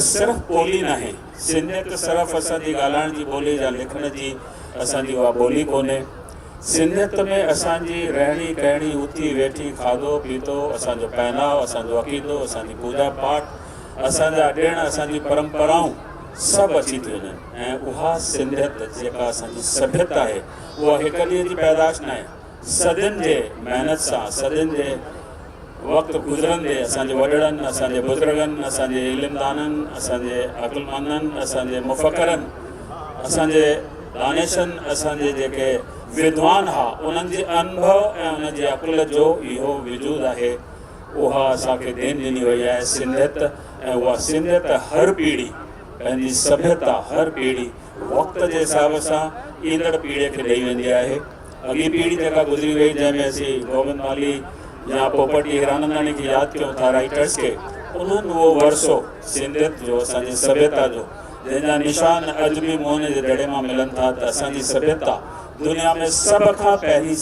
सिर्फ बोली नहीं, सिंधियत सिर्फ असांजी ॻाल्हाइण जी बोली या लिखण जी असांजी उहा बोली कोन्हे। सिंधियत में असांजी रहणी कहणी उथी वेठी खाधो पीतो असांजो पहनाव असांजो अक़ीदो असांजी पूजा पाठ असांजा ॾिण असांजी परंपराऊं सभु अची थी वञनि ऐं उहा सिंधियत जेका असांजी सभ्यता आहे उहा हिकु ॾींहं जी पैदाश न आहे। सदियुनि जे महिनत सां सदियुनि जे वक़्तु गुज़रंदे असांजे वॾड़नि असांजे बुज़ुर्गनि असांजे इल्मदाननि असांजे अक़ुलमंदनि असांजे मुफ़क्करनि असांजे दानिशनि असांजे जेके विद्वान हा उन्हनि जे अनुभव ऐं उन जे अक़ुल जो इहो वजूद आहे। उहा असांखे देन ॾिनी वई आहे सिंधियत ऐं उहा सिंधियत हर पीढ़ी पंहिंजी सभ्यता हर पीढ़ी वक़्त जे हिसाब सां ईंदड़ पीढ़ीअ खे ॾेई वेंदी आहे। अॻी पीढ़ी जेका गुज़री वई जंहिंमें असीं गोविंद माली या पोपटी हीरानंदाणी खे यादि कयूं था राइटर्स खे, उन्हनि उहो वरसो सिंधियत जो असांजी सभ्यता जो जंहिंजा निशान अॼु बि मोहन जे दड़े मां मिलनि था त असांजी सभ्यता दुनिया में सब खां पहिरीं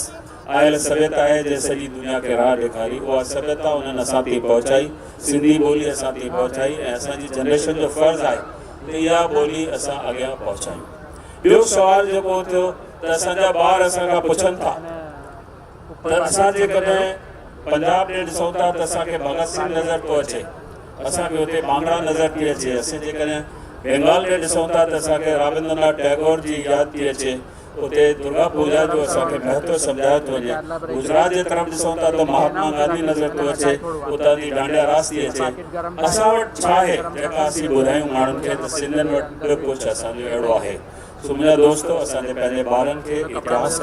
आयल सभ्यता है जे सॼी दुनिया खे राह ॾेखारी। उहा सभ्यता उन्हनि असां ताईं पहुचाई, सिंधी ॿोली असां ताईं पहुचाई ऐं असांजी जनरेशन जो फ़र्ज़ु आहे त इहा ॿोली असां अॻियां पहुचायूं। ॿियो सुवाल जेको थियो त असांजा ॿार असांखां पुछनि था त असां जेकॾहिं पंजाब ॾे ॾिसूं था त असांखे भगत सिंह नज़र थो अचे, असांखे हुते भांगड़ा नज़र थी अचे। असीं जेकॾहिं बंगाल ॾे ॾिसूं था त असांखे रविंद्रनाथ टैगोर जी यादि थी अचे, उते दुर्गा पूजा जो असांखे महत्व सम्झायो थो वञे। गुजरात जे तरफ़ ॾिसूं था त महात्मा गांधी नज़र थो अचे, उतां जी डांडिया रास थी अचे। असां वटि छा आहे जेका असीं ॿुधायूं माण्हुनि खे त सिंधियुनि वटि ॿियो कुझु असांजो अहिड़ो आहे। सो मुंहिंजा दोस्तो, असांजे पंहिंजे ॿारनि खे इतिहास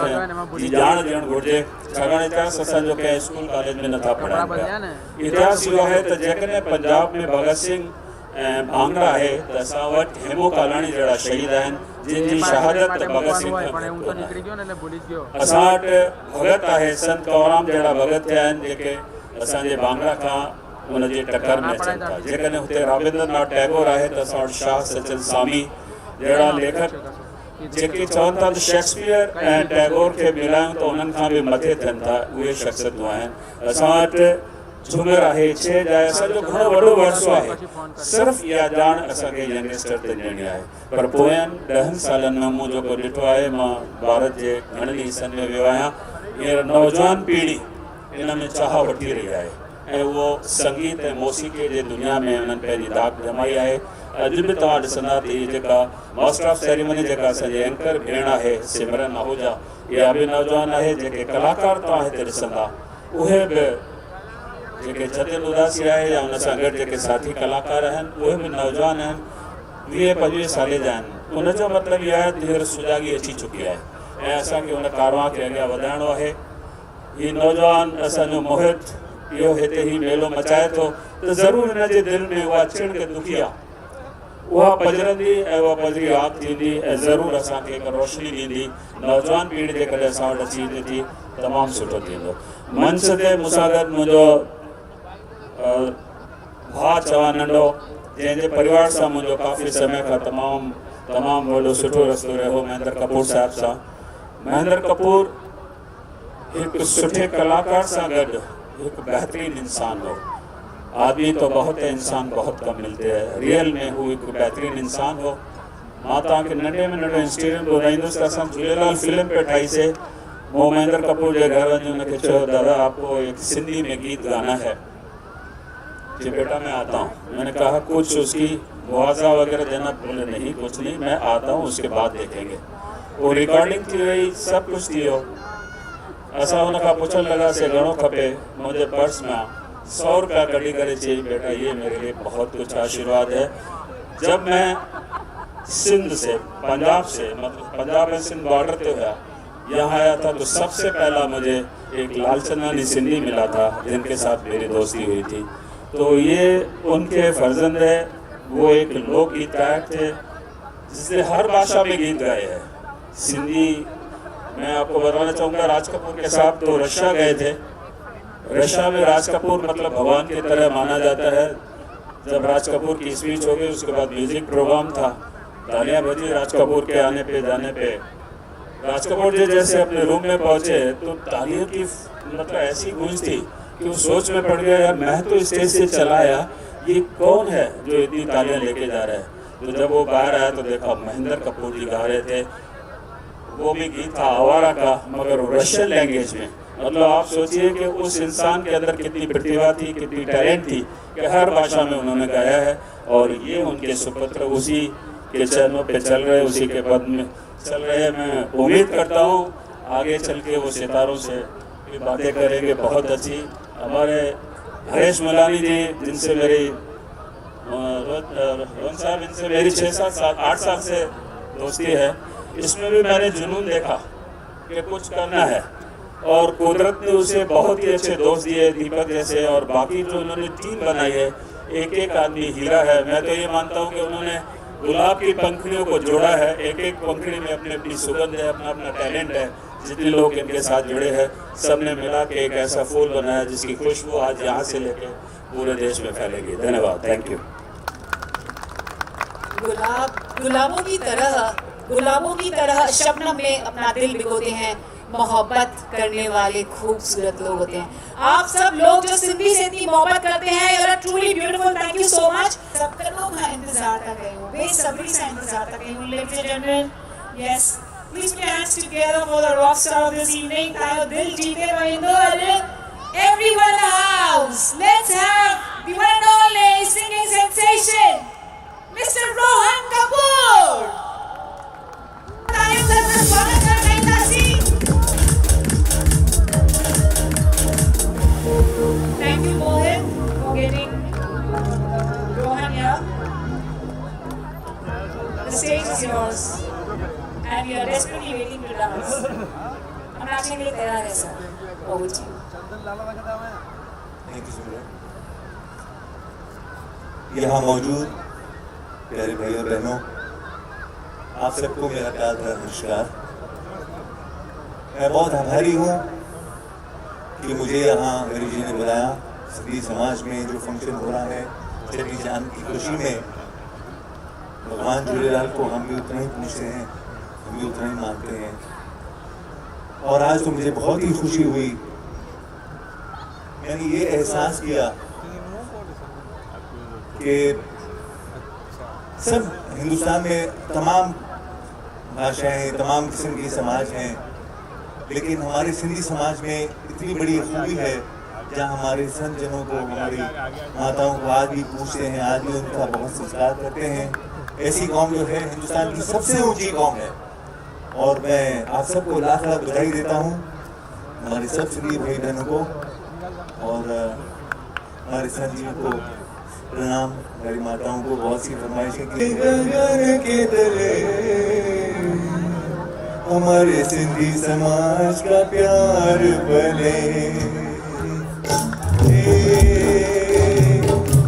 जी ॼाण ॾियणु घुरिजे, छाकाणि इतिहास असांजो कंहिं स्कूल कॉलेज में नथा पढ़ाइनि पिया। इतिहास इहो आहे त जेकॾहिं पंजाब में भगत सिंह ऐं भांगड़ा आहे त असां वटि हेमू कालाणी जहिड़ा शहीद आहिनि जिन जी शहादत भगत सिंह असां वटि भगत आहे, संत कंवरराम जहिड़ा भगत थिया आहिनि जेके असांजे भांगड़ा खां उनजी टकर में अचनि था। जेकॾहिं हुते रविंद्रनाथ टैगोर आहे त असां वटि शाह सचिन स्वामी जहिड़ा लेखक जेके चवनि था त शेक्सपियर ऐं टैगोर खे मिलायूं त उन्हनि खां बि मथे थियनि था, उहे शख़्सियतूं आहिनि। असां वटि झूमर आहे, छेज आहे, असांजो घणो वॾो वरसो आहे। सिर्फ़ु इहा ॼाण असांखे यंगस्टर ते ॾियणी आहे। पर पोयनि 10 सालनि में मूं जेको ॾिठो आहे, मां भारत जे घणनि हिसनि में वियो आहियां, हींअर नौजवान पीढ़ी इन में चाह वठी रही आहे ऐं उहो संगीत ऐं मौसीक़ी जे दुनिया में उन्हनि पंहिंजी दाग जमाई आहे। अॼु बि तव्हां ॾिसंदा त इहा जेका मास्टर ऑफ सेरेमनी जेका असांजी एंकर भेण आहे सिमरन आहूजा, इहा बि नौजवान आहे। जेके कलाकार तव्हां हिते ॾिसंदा उहे बि जेके जतिन उदासी आहे या उन सां गॾु जेके साथी कलाकार आहिनि उहे बि नौजवान आहिनि, 20-25 साल जा आहिनि। उनजो मतिलबु इहो आहे त हींअर सुजाॻी अची चुकी आहे ऐं असांखे उन कारवां खे अॻियां वधाइणो आहे। हीउ नौजवान असांजो मोहित इहो हिते ई मेलो मचाए थो त ज़रूरु हिनजे दिलि में उहा चिण के दुखी आहे, उहा पजरंदी ऐं उहा पजरी आग थींदी ऐं ज़रूरु असांखे हिकु रोशनी ॾींदी। नौजवान पीढ़ी जेकॾहिं असां वटि अची वेंदी तमामु सुठो थींदो। मंच ते मूंसां गॾु मुंहिंजो भाउ चवां नंढो, जंहिंजे परिवार सां मुंहिंजो काफ़ी समय खां तमामु वॾो सुठो रस्तो रहियो, महेंद्र कपूर साहिब सां। महेंद्र कपूर हिकु सुठे कलाकार सां गॾु हिकु बेहतरीन इंसान हो। आदमी तो बहुत है, इंसान बहुत कम मिलते हैं। रियल में हू हिकु बेहतरीन इंसान हो। मां तव्हांखे नंढे में नंढो इंस्टीट्यूट ॿुधाईंदुसि त असां झूलेलाल फिल्म पे ठाहीसीं। मूं महेंद्र कपूर के घर वञी उनखे चयो, दादा आपको एक सिंधी में गीत गाना है। जी बेटा मैं आता हूँ। मैंने कहा कुछ उसकी मुआवजा वगैरह देना? बोले नहीं कुछ नहीं, मैं आता हूँ उसके बाद देखेंगे। वो रिकॉर्डिंग थी वई, सब कुछ थी वियो। असां हुनखां पुछण लॻासीं घणो खपे? मुंहिंजे पर्स में 100 रुपया कढी करे चई, बेटा ये मेरे लिए बहुत कुछ आशीर्वाद है। जब मैं सिंध से, पंजाब से, मतलब पंजाब में सिंध बॉर्डर पे हुआ, यहाँ आया था तो सबसे पहला मुझे एक लालचंदानी सिंधी मिला था जिनके साथ मेरी दोस्ती हुई थी। तो ये उनके फर्जंद है। वो एक लोकगीत गायक थे जिसने हर भाषा में गीत गाए हैं। सिंधी, मैं आपको बताना चाहूँगा, राज कपूर के साथ तो रशिया गए थे। रशिया में राज कपूर मतलब भगवान की तरह माना जाता है। जब राज कपूर की स्पीच हो गई उसके बाद म्यूजिक प्रोग्राम था, तालियां बजी राज कपूर के आने पे जाने पे। राज कपूर जी जैसे अपने रूम में पहुंचे तो तालियों की मतलब ऐसी गूंज थी कि वो सोच में पड़ गया, यार मैं तो स्टेज से चला आया, ये कौन है जो इतनी तालियां लेके जा रहा है। तो जब वो बाहर आया तो देखा महेंद्र कपूर जी गा रहे थे। वो भी गीत था आवारा का, मगर रशियन लैंग्वेज में। मतलब आप सोचिए कि उस इंसान के अंदर कितनी प्रतिभा थी, कितनी टैलेंट थी कि हर भाषा में उन्होंने गाया है। और ये उनके सुपुत्र उसी के चरणों पे चल रहे, उसी के पद में चल रहे हैं। मैं उम्मीद करता हूँ आगे चल के वो सितारों से बातें करेंगे बहुत अच्छी। हमारे हरेश मलानी जी, जिनसे मेरी रोहन साहब, इनसे मेरी 6-7-8 साल से दोस्ती है। इसमें भी मैंने जुनून देखा कि कुछ करना है और कुदरत ने उसे बहुत ही अच्छे दोस्त दिए, दीपक जैसे, और बाकी जो उन्होंने टीम बनाई है, एक एक आदमी हीरा है। मैं तो ये मानता हूँ कि उन्होंने गुलाब की पंखुड़ियों को जोड़ा है। एक एक पंखुड़ी में अपनी अपनी सुगंध है, अपना अपना टैलेंट है। जितने लोग इनके साथ जुड़े हैं सब ने मिला के एक ऐसा फूल बनाया जिसकी खुशबू आज यहाँ से लेके पूरे देश में फैलेगी। धन्यवाद, थैंक यू। गुलाबों की तरह गुलाबों की तरह शबनम में अपना दिल भिगोते हैं, मोहब्बत करने वाले खूबसूरत लोग होते हैं। आप सब लोग जो सिंधी से इतनी मोहब्बत करते हैं, you are truly beautiful, thank you so much. सबका लोग इंतजार कर रहे हो, बेसब्री से इंतजार कर रहे हो। Ladies and gentleman, yes, please put your hands together for the rock star of this evening, तायो दिल जीते रविंदो। Everyone in the house, let's have the one and only singing sensation, Mr. Rohan Kapoor. तालियों से स्वागत करते हैं दासी। Thank you Mohit for getting Rohan here. The stage is yours and we are desperately waiting to dance. हम नाचने के लिए तैयार हैं sir. Over to you. Thank you Suman. यहाँ मौजूद प्यारे भाई और बहनों, आप सबको मेरा प्यार भरा नमस्कार। मैं बहुत आभारी हूँ कि मुझे यहाँ मेरी जी ने बुलाया। सिंधी समाज में जो फंक्शन हो रहा है चेटी चांद की खुशी में, भगवान झूलेलाल को हम भी उतना ही पूछते हैं, हम भी उतना ही मानते हैं। और आज तो मुझे बहुत ही खुशी हुई, मैंने ये एहसास किया कि सब हिंदुस्तान में तमाम भाषाएं, तमाम किस्म के समाज हैं, लेकिन हमारे सिंधी समाज में इतनी बड़ी खूबी है जहाँ हमारे संत जनों को, हमारी माताओं को आज भी पूछते हैं, आज भी उनका बहुत संस्कार करते हैं। ऐसी कौम जो है हिंदुस्तान की सबसे ऊंची कौम है। और मैं आप सबको लाख लाख बधाई देता हूँ, हमारे सब सिंधी भाई बहनों को और हमारे संत जी को प्रणाम, हमारी माताओं को बहुत सी फरमाइशें की। गगन के तले हमारे सिंधी समाज का प्यार बने,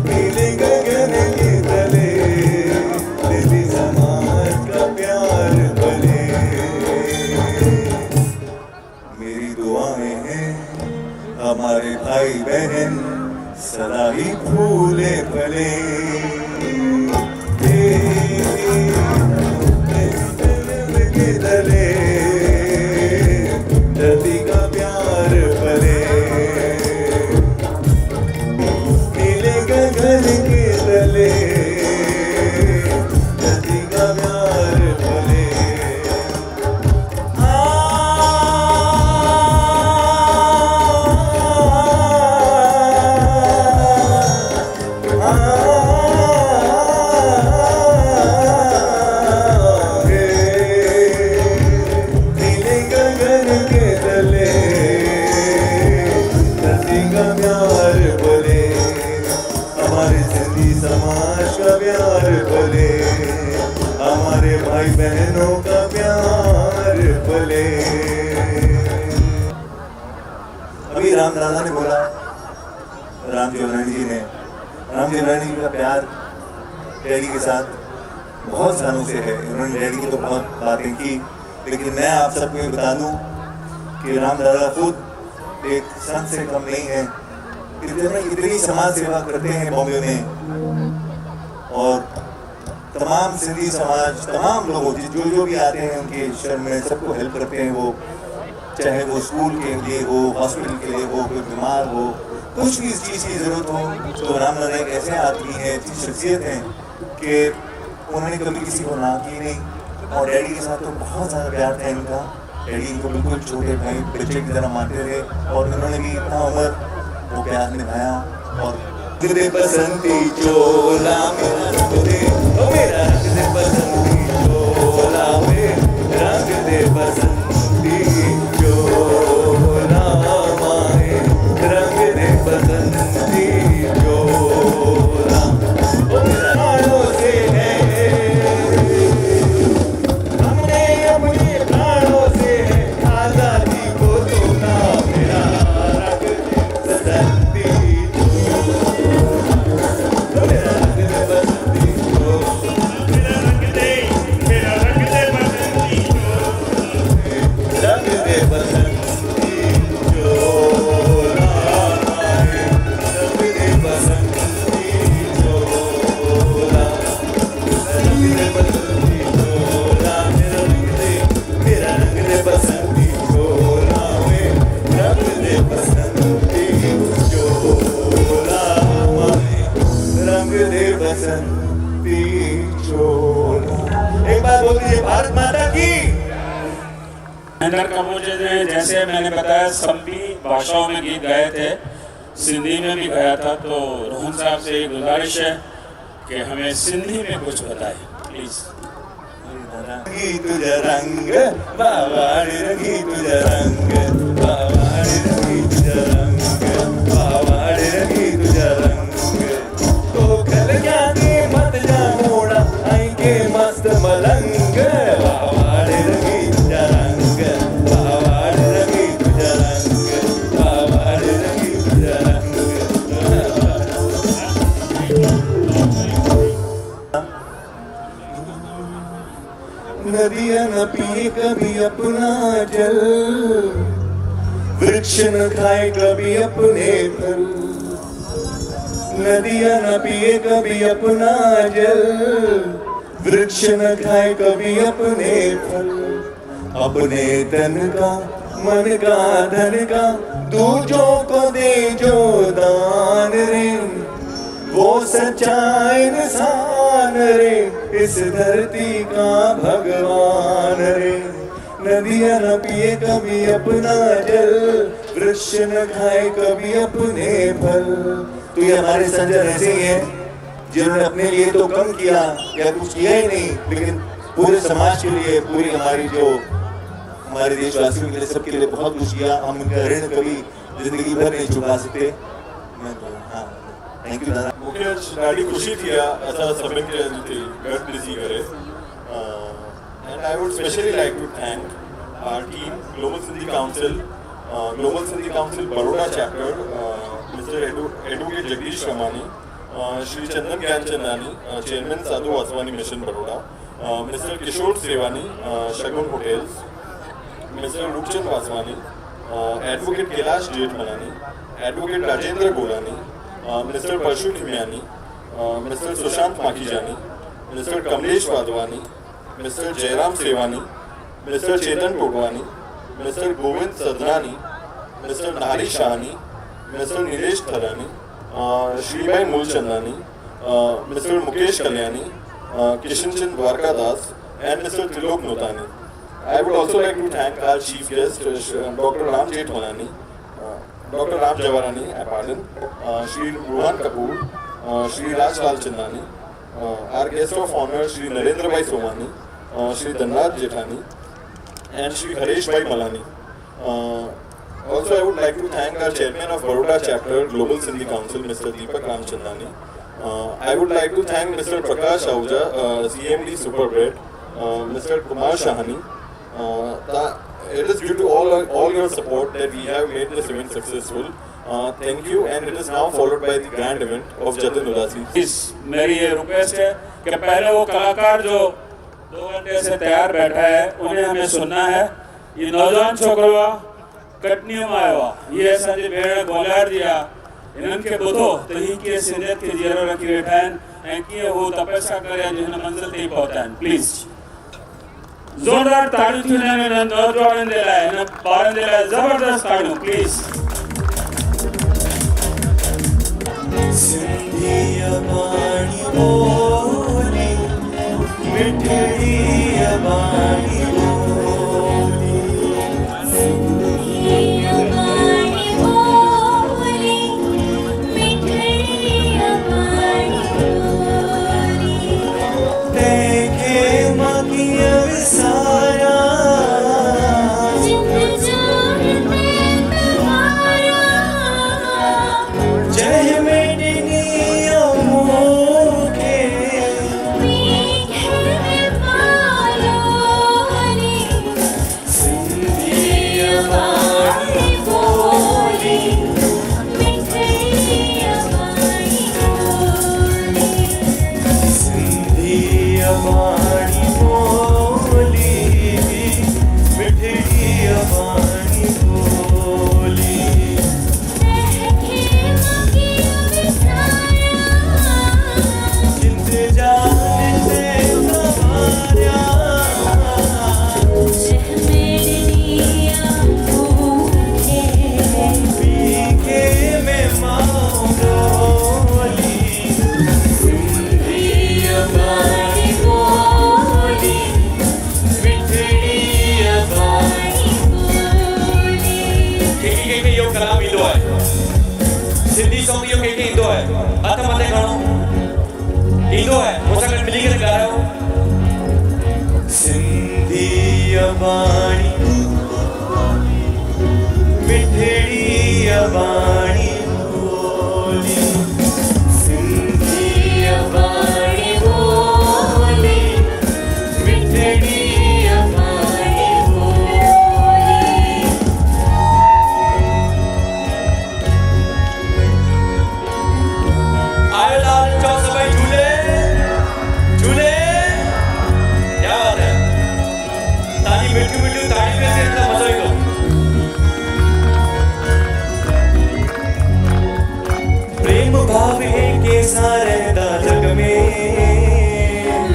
नीले गगन के तले सिंधी समाज का प्यार बने। मेरी दुआएं हैं हमारे भाई बहन सदा ही फूले फले, के तले धरती का प्यार फले, नीले गगन के तले धरती का प्यार फले। समाज का प्यार बोले, हमारे भाई बहनों का प्यार बोले। अभी राम दादा ने बोला, राम जीवरानी जी ने, राम जीवरानी जी का प्यार डैडी के साथ बहुत सालों से है। उन्होंने डैडी की तो बहुत बातें की, लेकिन मैं आप सबको बता दूं कि राम दादा खुद एक संत से कम नहीं है। इतनी समाज सेवा करते हैं बॉम्बे में, और तमाम सिंधी समाज, तमाम लोग जो भी आते हैं उनके शरण में सबको हेल्प करते हैं। वो चाहे वो स्कूल के लिए हो, हॉस्पिटल के लिए हो, कोई बीमार हो, कुछ भी इस चीज़ की ज़रूरत हो तो राम दादा एक ऐसे आदमी है, ऐसी शख्सियत है कि उन्होंने कभी किसी को ना की नहीं। और डैडी के साथ तो बहुत ज़्यादा प्यार था इनका। डैडी इनको बिल्कुल छोटे भाई बच्चे की तरह मानते थे, और उन्होंने भी इतना उम्र वो प्यार निभाया। और तेरे बसंती चोला मेरा रंग दे, ओ मेरा रंग दे बसंती चोला में, रंग दे बसंती चोला माए, रंग दे बसंती चोला। ओ मेरा प्राणों से है, हमने अपने प्राणों से आजादी को चुना, मेरा रंग दे बसंती महेंद्र कपूर जी ने, जैसे मैंने बताया, सभी भाषाओं में गीत गाए थे, सिंधी में भी गाया था। तो रोहन साहब से एक गुजारिश है कि हमें सिंधी में कुछ बताएं प्लीज। रंगी तुझा रंग बावाड़ी, रंगी तुझा रंग बावाड़ी, रंगी तुझा रंग बावाड़ी, रंगी तुझा रंग तो खल जाके मत जा मोड़ा आएंगे मस्त मलंग बावाड़ी, रंगी तुझा रंग बावाड़ी, रंगी तुझा रंग बावाड़ी, रंगी तुझा रंग। नदियाँ न पिए कभी अपना जल, वृक्ष न खाए कभी अपने फल। नदियाँ न पिए कभी अपना जल, वृक्ष न खाए कभी अपने फल। अपने तन का मन का धन का दूजों को दे जो दान रे, वो सच्चा इंसान रे, इस धरती का भगवान रे। नदियाँ न पिए कभी अपना जल, वृक्ष न खाए कभी अपने फल। तो ये हमारे संजय ऐसे ही हैं जिन्होंने अपने लिए तो कम किया या कुछ किया ही नहीं, लेकिन पूरे समाज के लिए, पूरी हमारी जो हमारे देशवासियों के लिए, सबके लिए बहुत कुछ किया। हम उनका ऋण कभी जिंदगी भर नहीं चुका सकते। थैंक यू दादा। मूंखे ॾाढी ख़ुशी थी आहे असां सभिनि खे अॼु हिते गॾु ॾिसी करे। And I would specially like to thank our team, global Sindhi council Baroda chapter, mister advocate Jagdish Ramani, Shri Chandan Gyanchandani, chairman Sadhu Vaswani mission Baroda, mister Kishore Sevani, Shagun hotels, mister Roopchand Vaswani, advocate Kailash Jethmalani, advocate Rajendra Golani, mister Parshu Khimiani, mister Sushant Makhijani, mister Kamlesh Wadhwani, mister Jairam Sevani, mister Chetan Totwani, mister Govind Sadnani, mister Nari Shahani, mister Nilesh Tharani, Shribai Moolchandani, mister Mukesh Kalyani, Kishan Chand Dwarkadas, and Mr. Trilok Notani. I would also like to thank our chief guest, Dr. Ram Jethmalani, Dr. Ram Jawarani, Shri Rohan Kapoor, Shri Raj Lal Chandani, our guest of honor, Shri Narendra Bhai Somani, Shri Dhanraj Jethani, and Shri Haresh Bhai Malani. Also, I would like to thank our chairman of Baroda chapter, Global Sindhi Council, Mr. Deepak Ramchandani. I would like to thank Mr. Prakash Ahuja, CMD Superbred, Mr. Kumar Shahani. It is due to all your support that we have made this event successful. Thank you, and it is now followed by the grand event of Jatin Udasi. मेरी ये request है कि पहले वो कलाकार जो 2 घंटे से तैयार बैठा है उन्हें हमें सुनना है। ये नौजवान छोकरा कटनी में आया, ये ऐसा जी भेड़ गोलार दिया इन्हनि खे ॿुधो त ही कीअं सिंधियत खे जीअरो रखी वेठा आहिनि ऐं कीअं हू तपस्या करे अॼु हिन मंज़िल ते पहुता आहिनि। प्लीज़ ज़ोरदार ताड़ियूं थियूं ॾियनि हिननि नौजवाननि जे लाइ, हिन ॿारनि जे लाइ ज़बरदस्त ताड़ियूं प्लीज़। सिंधी अबाणी बोली मिठड़ी अबाणी बोली, सिंधी अबाणी बोली मिठड़ी अबाणी बोली, देखे मगिया विसारा जिंद जान ते तुम्हारा, जय मेडनी अमोखे मीठे पालो ईंदो आहे सिंधी सॉन्ग इहो कंहिंखे ईंदो आहे हथ मथे खणो ईंदो आहे मूंसां गॾु मिली करे ॻायो सिंधी अबाणी मिठड़ी अबाणी बोली सिंधी अबाणी बोली मिठड़ी अबाणी आयो लाल चौ सभई झूले झूले क्या बात है ताली मिठू मिठू ताली में से इतना मजा ईंदो प्रेम भाव के सारे दा जग में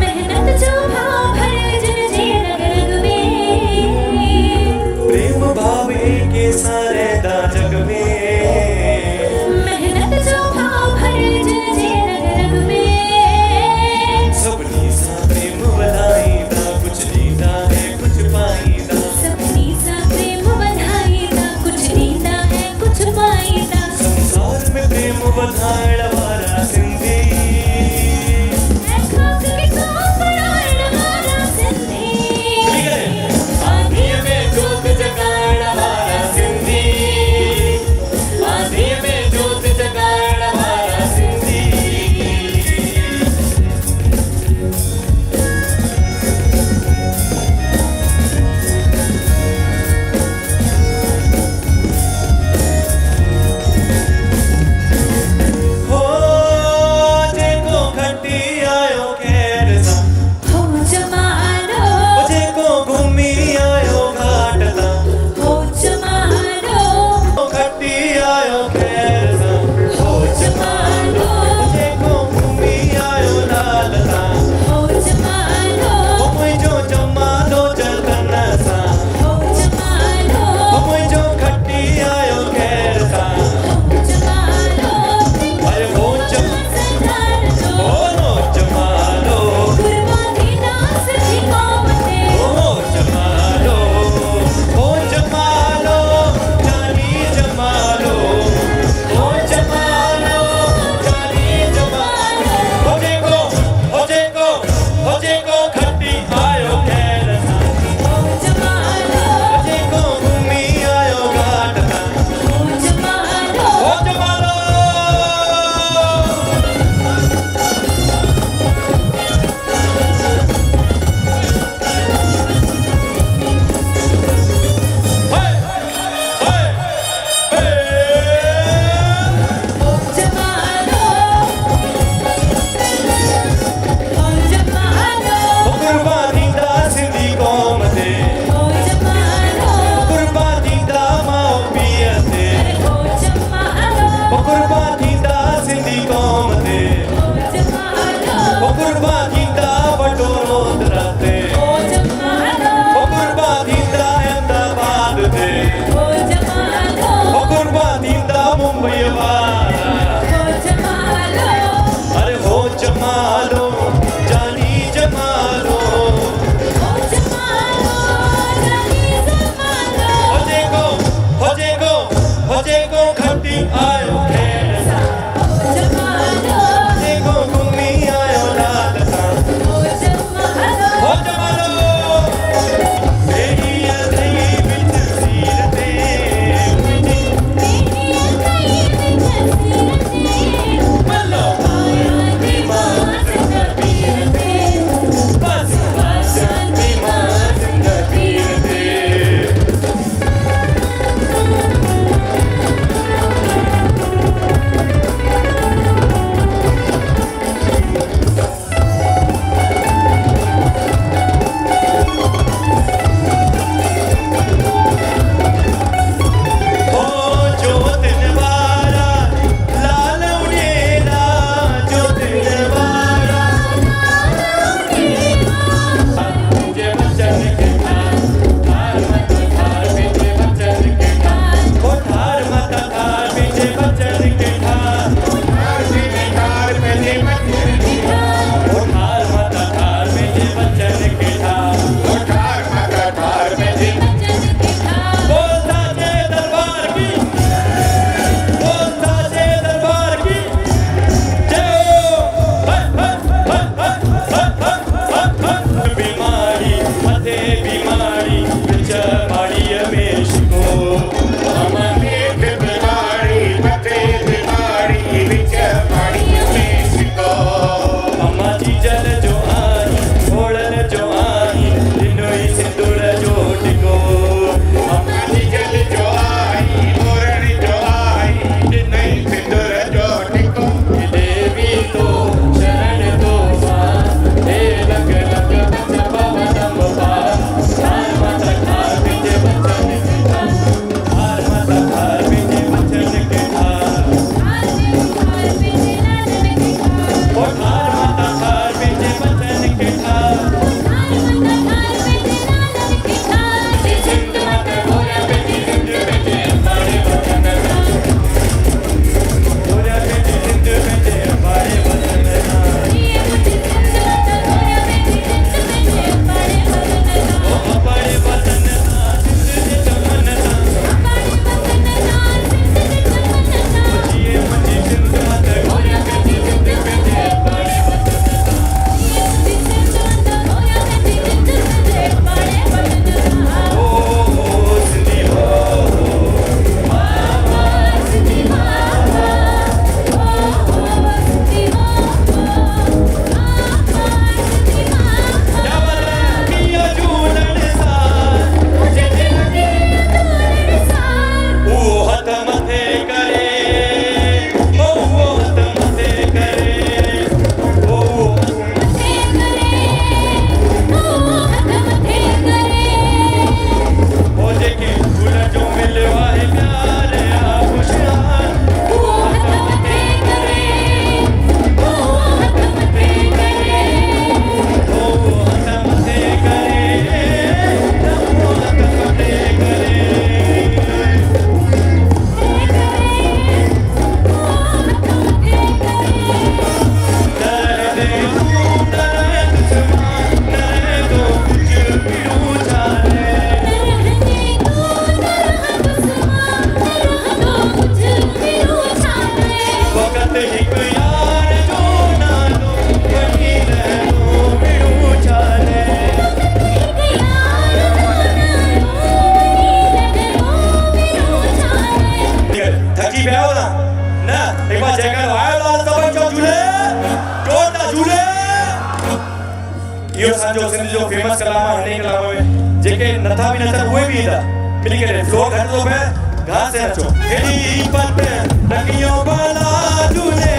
मेहनत जो भाव भरे जन जी रग रग में प्रेम भाव के सारे दा जग में मेहनत जो भाव भरे जन जी रग रग में सबनी सा प्रेम बधाईंदा कुछ ॾींदा है कुछ पाईंदा सपनी सा प्रेम बधाईंदा कुछ ॾींदा है कुछ पाईंदा संसार में प्रेम बधाइण वारा सिंधी ऐसा के काम बनाइण वारा सिंधी आंधीअ में जोत जगाइण वारा सिंधी आंधीअ में जोत जगाइण वारा सिंधी हो जेको खटी आयो खैर सां हो जमानो जेको घुमी आयो घाट तां हो जमानो खटी आयो खैर सां हो जमानो जेको घुमी आयो लाल तां हो जमानो ओ मुंहिंजो जमालो जलकन सां हो जमानो ओ मुंहिंजो खटी आयो खैर सां हो जमानो अरे हो सरदार जो ओ जमालो कुर्बानी नास थी कौम ते ओ जमालो जानी जमालो ओ जमालो जानी जमालो हो जेको खटी आयो खैर सां हो जमानो जेको घुमी आयो घाट तां हो जमानो ओ जमालो हो जमानो हो जमानो कुर्बानी दा सिंधी कौम ते हो जमानो कुर्बानी दा माउ पीउ ते हो जमानो कुर्बानी दा सिंधी कौम ते हो जमानो कुर्बानी दा वॾो रोदरा ते हो जमानो कुर्बानी दा अहमदाबाद ते हो जमानो कुर्बानी दा मुंबई वारा हो जमालो अरे हो जमालो जानी जमालो हो जमालो जानी जमालो हो जेको खटी आयो खैर सां हो जमालो जेको घुमी आयो लाल तां हो जमालो हो जमालो मेरी अधई विच सीर ते मेरी अथई विच असांजो सिंध जो फेमस कलाम आहे हिन कलाम में जेके नथा बि नचनि उहे बि ईंदा इन करे फ्लोर घटि थो पए घास ते नचो हेॾी पत टकियो बाला झूले